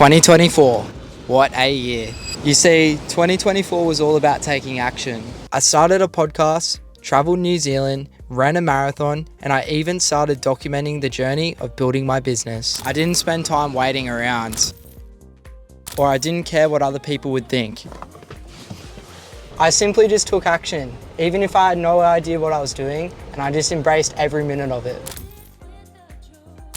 2024, what a year. You see, 2024 was all about taking action. I started a podcast, traveled New Zealand, ran a marathon, and I even started documenting the journey of building my business. I didn't spend time waiting around, or I didn't care what other people would think. I simply just took action, even if I had no idea what I was doing, and I just embraced every minute of it.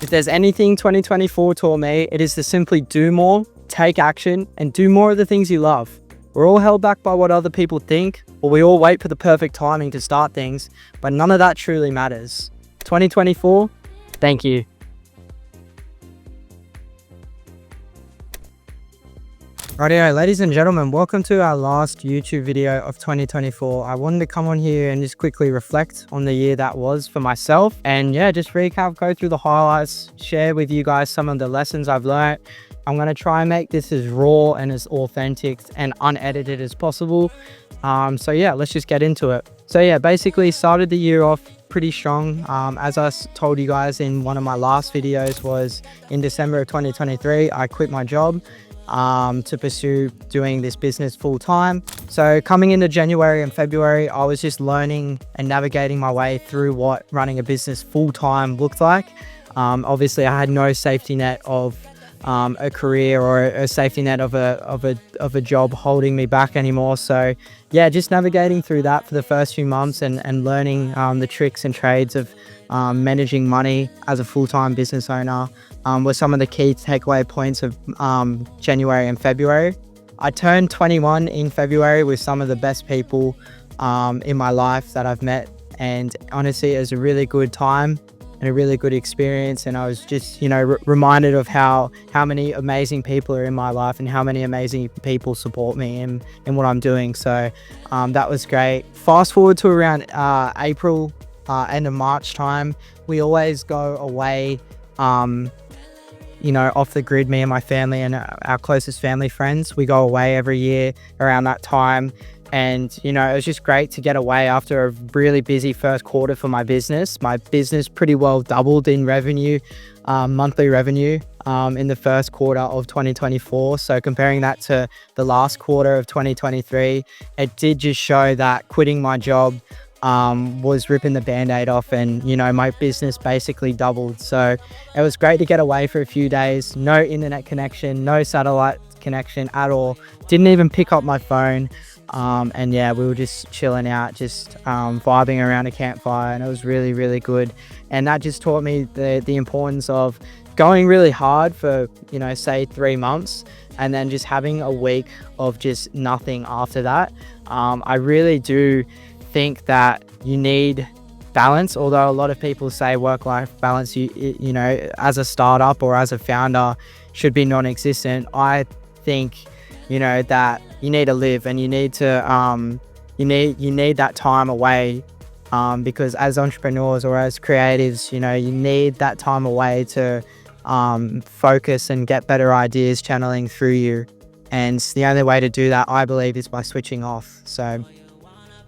If there's anything 2024 taught me, it is to simply do more, take action, and do more of the things you love. We're all held back by what other people think, or we all wait for the perfect timing to start things, but none of that truly matters. 2024, thank you. Rightio, ladies and gentlemen, welcome to our last YouTube video of 2024. I wanted to come on here and just quickly reflect on the year that was for myself, and yeah, just recap, go through the highlights, share with you guys some of the lessons I've learned. I'm going to try and make this as raw and as authentic and unedited as possible. So yeah, let's just get into it. So yeah, basically started the year off pretty strong. As I told you guys in one of my last videos, was in December of 2023, I quit my job to pursue doing this business full time. So coming into January and February, I was just learning and navigating my way through what running a business full time looked like. Obviously I had no safety net of a career or a safety net of a job holding me back anymore. So yeah, just navigating through that for the first few months and learning the tricks and trades of managing money as a full-time business owner were some of the key takeaway points of January and February. I turned 21 in February with some of the best people in my life that I've met, and honestly it was a really good time and a really good experience. And I was just, reminded of how many amazing people are in my life and how many amazing people support me in what I'm doing. So that was great. Fast forward to around April, end of March time, we always go away, off the grid, me and my family and our closest family friends. We go away every year around that time. And, it was just great to get away after a really busy first quarter for my business. My business pretty well doubled in revenue, monthly revenue, in the first quarter of 2024. So comparing that to the last quarter of 2023, it did just show that quitting my job was ripping the band-aid off, and my business basically doubled. So it was great to get away for a few days. No internet connection, no satellite connection at all. Didn't even pick up my phone. And yeah, we were just chilling out, just vibing around a campfire, and it was really, really good. And that just taught me the importance of going really hard for, say 3 months, and then just having a week of just nothing after that. I really do think that you need balance, although a lot of people say work-life balance, as a startup or as a founder should be non-existent. I think, that you need to live, and you need to, you need that time away, because as entrepreneurs or as creatives, you need that time away to focus and get better ideas channeling through you. And the only way to do that, I believe, is by switching off. So,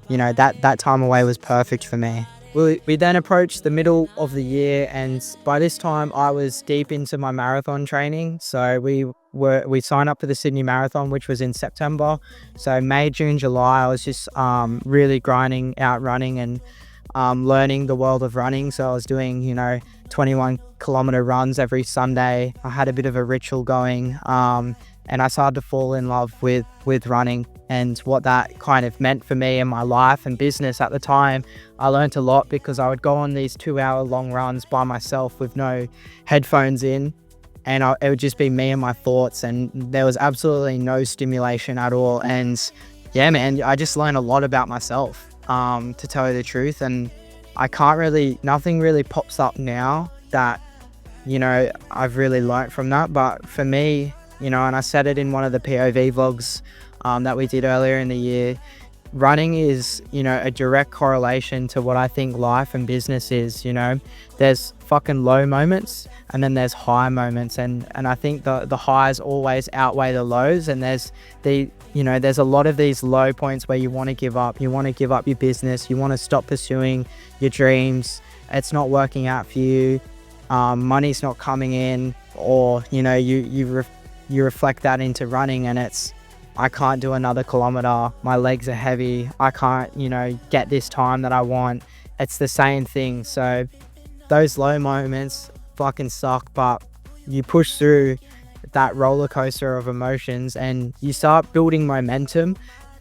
that time away was perfect for me. We then approached the middle of the year, and by this time I was deep into my marathon training. So we signed up for the Sydney Marathon, which was in September. So May, June, July, I was just really grinding out running and learning the world of running. So I was doing 21-kilometer runs every Sunday. I had a bit of a ritual going, and I started to fall in love with running and what that kind of meant for me in my life and business at the time. I learned a lot because I would go on these 2-hour long runs by myself with no headphones in, and it would just be me and my thoughts, and there was absolutely no stimulation at all. And yeah, man, I just learned a lot about myself, to tell you the truth. And nothing really pops up now that, I've really learned from that. But for me, and I said it in one of the POV vlogs that we did earlier in the year, running is, a direct correlation to what I think life and business is. There's fucking low moments, and then there's high moments, and I think the highs always outweigh the lows. And there's a lot of these low points where you want to give up. You want to give up your business. You want to stop pursuing your dreams. It's not working out for you. Money's not coming in, or you reflect that into running, and it's, I can't do another kilometer, my legs are heavy, I can't, get this time that I want. It's the same thing. So those low moments fucking suck, but you push through that roller coaster of emotions and you start building momentum.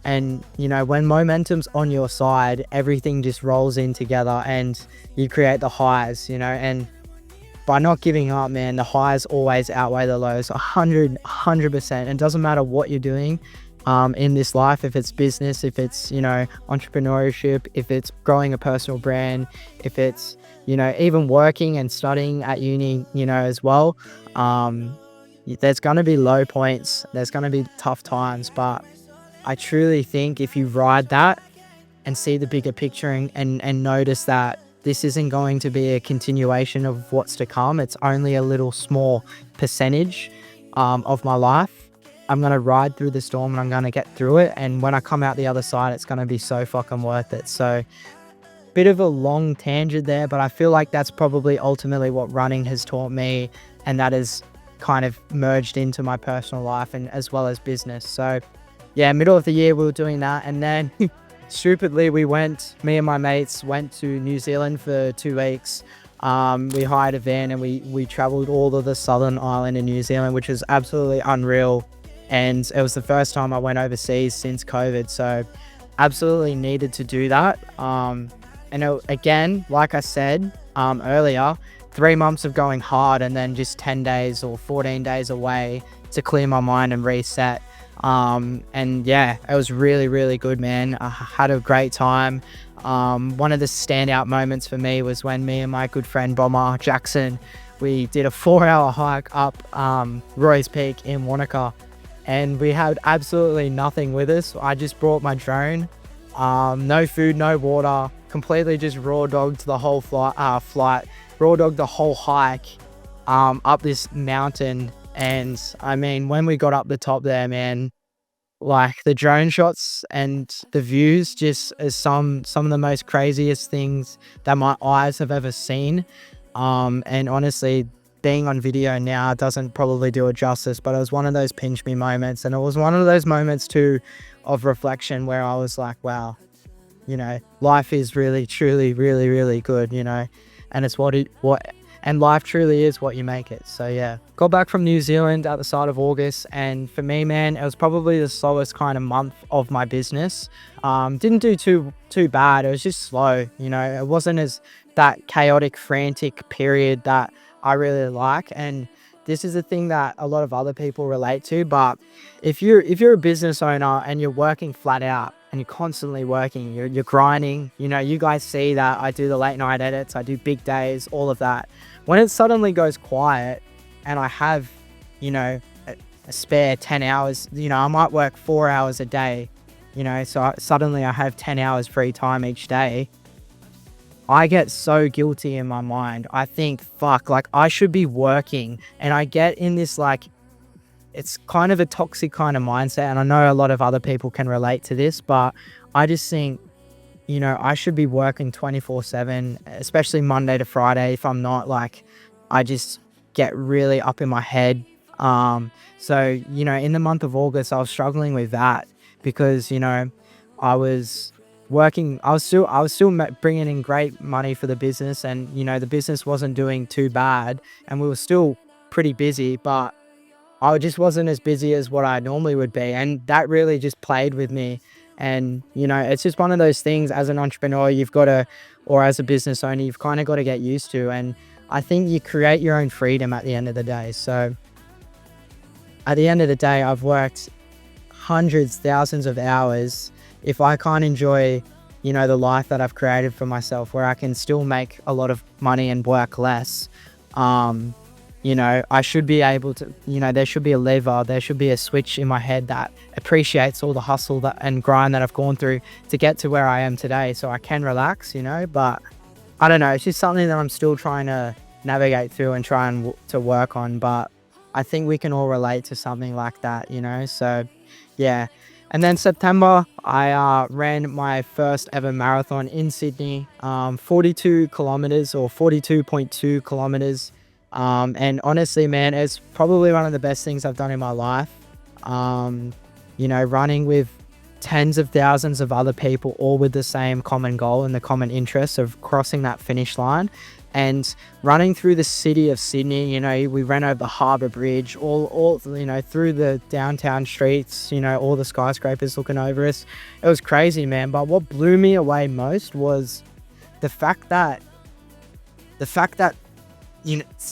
And when momentum's on your side, everything just rolls in together and you create the highs. And by not giving up, man, the highs always outweigh the lows 100%. It doesn't matter what you're doing in this life, if it's business, if it's entrepreneurship, if it's growing a personal brand, if it's even working and studying at uni as well. There's going to be low points, there's going to be tough times, but I truly think if you ride that and see the bigger picture and notice that this isn't going to be a continuation of what's to come, it's only a little small percentage of my life. I'm going to ride through the storm and I'm going to get through it. And when I come out the other side, it's going to be so fucking worth it. So bit of a long tangent there, but I feel like that's probably ultimately what running has taught me, and that is kind of merged into my personal life and as well as business. So yeah, middle of the year we were doing that, and then stupidly me and my mates went to New Zealand for 2 weeks. We hired a van and we traveled all of the southern island in New Zealand, which was absolutely unreal, and it was the first time I went overseas since COVID, so absolutely needed to do that. Again, like I said earlier, 3 months of going hard and then just 10 days or 14 days away to clear my mind and reset. And yeah, it was really, really good, man. I had a great time. One of the standout moments for me was when me and my good friend Bomber Jackson, we did a 4-hour hike up Roy's Peak in Wanaka, and we had absolutely nothing with us. I just brought my drone, no food, no water, completely just raw dogged the whole raw dogged the whole hike up this mountain. And I mean, when we got up the top there, man, like the drone shots and the views just is some of the most craziest things that my eyes have ever seen. And honestly, being on video now doesn't probably do it justice, but it was one of those pinch me moments. And it was one of those moments too of reflection where I was like, wow, life is really, truly, really, really good, and it's and life truly is what you make it. So yeah, got back from New Zealand at the start of August, and for me, man, it was probably the slowest kind of month of my business. Didn't do too bad. It was just slow. It wasn't as that chaotic, frantic period that I really like. And this is a thing that a lot of other people relate to. But if you're a business owner and you're working flat out and you're constantly working, you're grinding, you guys see that I do the late night edits, I do big days, all of that. When it suddenly goes quiet and I have, a spare 10 hours, I might work 4 hours a day, so suddenly I have 10 hours free time each day. I get so guilty in my mind. I think, fuck, like I should be working. And I get in this, like, it's kind of a toxic kind of mindset. And I know a lot of other people can relate to this, but I just think, I should be working 24/7, especially Monday to Friday. If I'm not, like, I just get really up in my head. So, in the month of August, I was struggling with that because, I was working, I was still bringing in great money for the business, and the business wasn't doing too bad, and we were still pretty busy, but I just wasn't as busy as what I normally would be, and that really just played with me. And it's just one of those things as an entrepreneur or as a business owner, you've kind of got to get used to. And I think you create your own freedom at the end of the day. So at the end of the day, I've worked hundreds, thousands of hours. If I can't enjoy, the life that I've created for myself, where I can still make a lot of money and work less, I should be able to, there should be a lever, there should be a switch in my head that appreciates all the hustle and grind that I've gone through to get to where I am today, so I can relax, but I don't know, it's just something that I'm still trying to navigate through and to work on. But I think we can all relate to something like that, so yeah. And then September, I ran my first ever marathon in Sydney, 42 kilometers or 42.2 kilometers. And honestly, man, it's probably one of the best things I've done in my life. Um, running with tens of thousands of other people, all with the same common goal and the common interest of crossing that finish line. And running through the city of Sydney, we ran over the Harbour Bridge, all through the downtown streets, all the skyscrapers looking over us. It was crazy, man. But what blew me away most was the fact that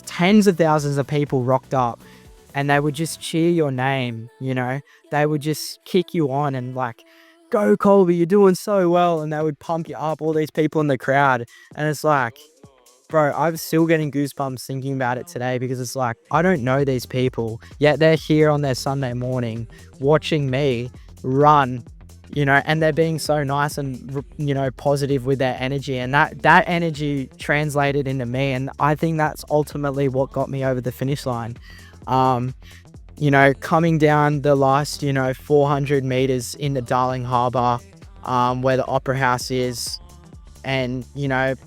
tens of thousands of people rocked up, and they would just cheer your name. They would just kick you on and like, go Colby, you're doing so well, and they would pump you up, all these people in the crowd. And it's like, bro, I'm still getting goosebumps thinking about it today, because it's like, I don't know these people, yet they're here on their Sunday morning watching me run, and they're being so nice and, positive with their energy. And that energy translated into me. And I think that's ultimately what got me over the finish line. Coming down the last, 400 meters in the Darling Harbour, where the Opera House is. And,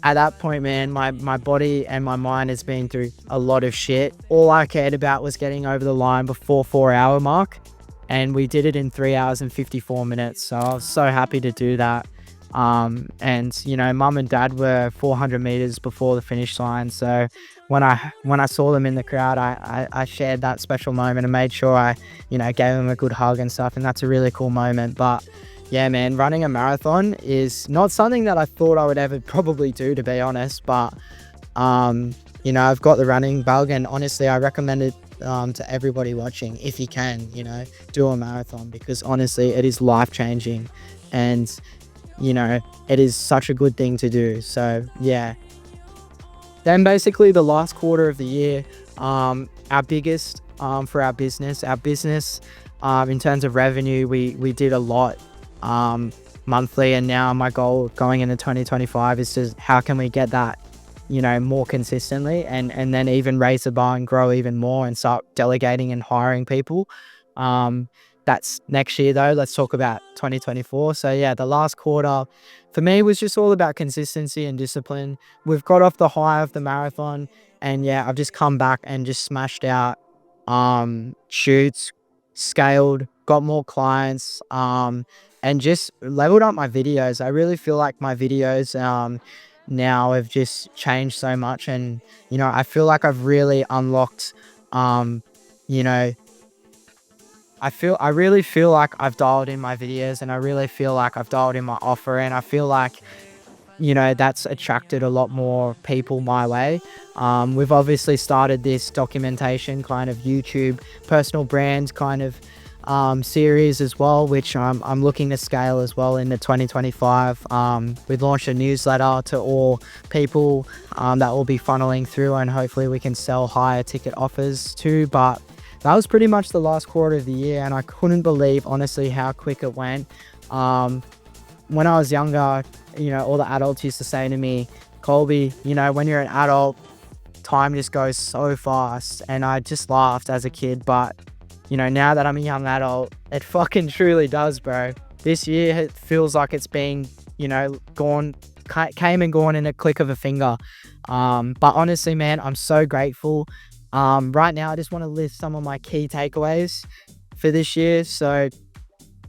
at that point, man, my body and my mind has been through a lot of shit. All I cared about was getting over the line before 4-hour mark. And we did it in 3 hours and 54 minutes. So I was so happy to do that. Mum and dad were 400 meters before the finish line. So when I saw them in the crowd, I shared that special moment and made sure I, gave them a good hug and stuff. And that's a really cool moment. But yeah, man, running a marathon is not something that I thought I would ever probably do, to be honest. But, I've got the running bug, and honestly, I recommend it to everybody watching. If you can, do a marathon, because honestly, it is life-changing, and, it is such a good thing to do. So, yeah. Then basically the last quarter of the year, our biggest for our business, in terms of revenue, we did a lot monthly, and now my goal going into 2025 is to how can we get that more consistently, and then even raise the bar and grow even more and start delegating and hiring people. That's next year though. Let's talk about 2024. So yeah, the last quarter for me was just all about consistency and discipline. We've got off the high of the marathon, and yeah, I've just come back and just smashed out shoots, scaled, got more clients, and just leveled up my videos. I really feel like my videos now have just changed so much, and I feel like I've really unlocked I really feel like I've dialed in my videos, and I really feel like I've dialed in my offer, and I feel like that's attracted a lot more people my way. We've obviously started this documentation kind of YouTube personal brand kind of series as well, which I'm looking to scale as well into 2025. We've launched a newsletter to all people that will be funneling through, and hopefully we can sell higher ticket offers too. But that was pretty much the last quarter of the year, and I couldn't believe honestly how quick it went. When I was younger, all the adults used to say to me, Colby, when you're an adult, time just goes so fast. And I just laughed as a kid, but now that I'm a young adult, it fucking truly does, bro. This year, it feels like it's been, came and gone in a click of a finger. But honestly, man, I'm so grateful. Right now, I just want to list some of my key takeaways for this year. So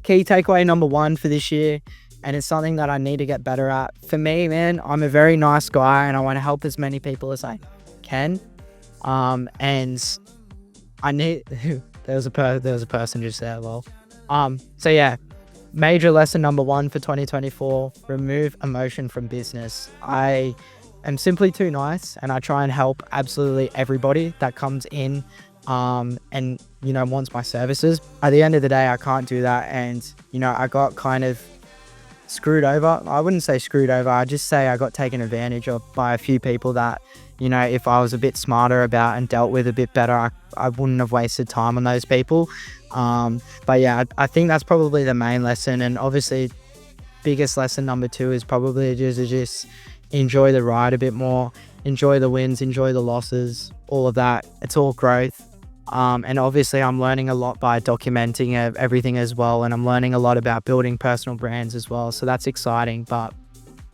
key takeaway number 1 for this year, and it's something that I need to get better at. For me, man, I'm a very nice guy, and I want to help as many people as I can. And I need... there was a person just there, lol. So yeah, major lesson number 1 for 2024, remove emotion from business. I am simply too nice, and I try and help absolutely everybody that comes in and wants my services. At the end of the day, I can't do that, and I got kind of screwed over. I wouldn't say screwed over, I'd just say I got taken advantage of by a few people that if I was a bit smarter about and dealt with a bit better, I wouldn't have wasted time on those people. But yeah, I think that's probably the main lesson. And obviously biggest lesson number 2 is probably just enjoy the ride a bit more, enjoy the wins, enjoy the losses, all of that. It's all growth. And obviously I'm learning a lot by documenting everything as well, and I'm learning a lot about building personal brands as well, so that's exciting. But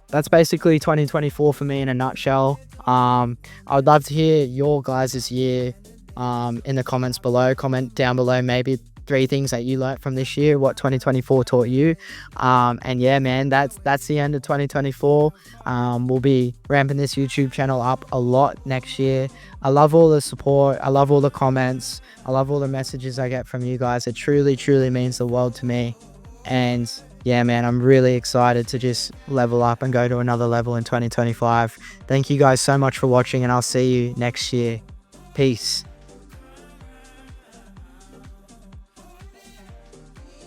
that's basically 2024 for me in a nutshell. I would love to hear your guys' year in the comments below. Comment down below maybe 3 things that you learnt from this year, what 2024 taught you. And yeah, man, that's the end of 2024. We'll be ramping this YouTube channel up a lot next year. I love all the support. I love all the comments. I love all the messages I get from you guys. It truly, truly means the world to me. And yeah, man, I'm really excited to just level up and go to another level in 2025. Thank you guys so much for watching, and I'll see you next year. Peace.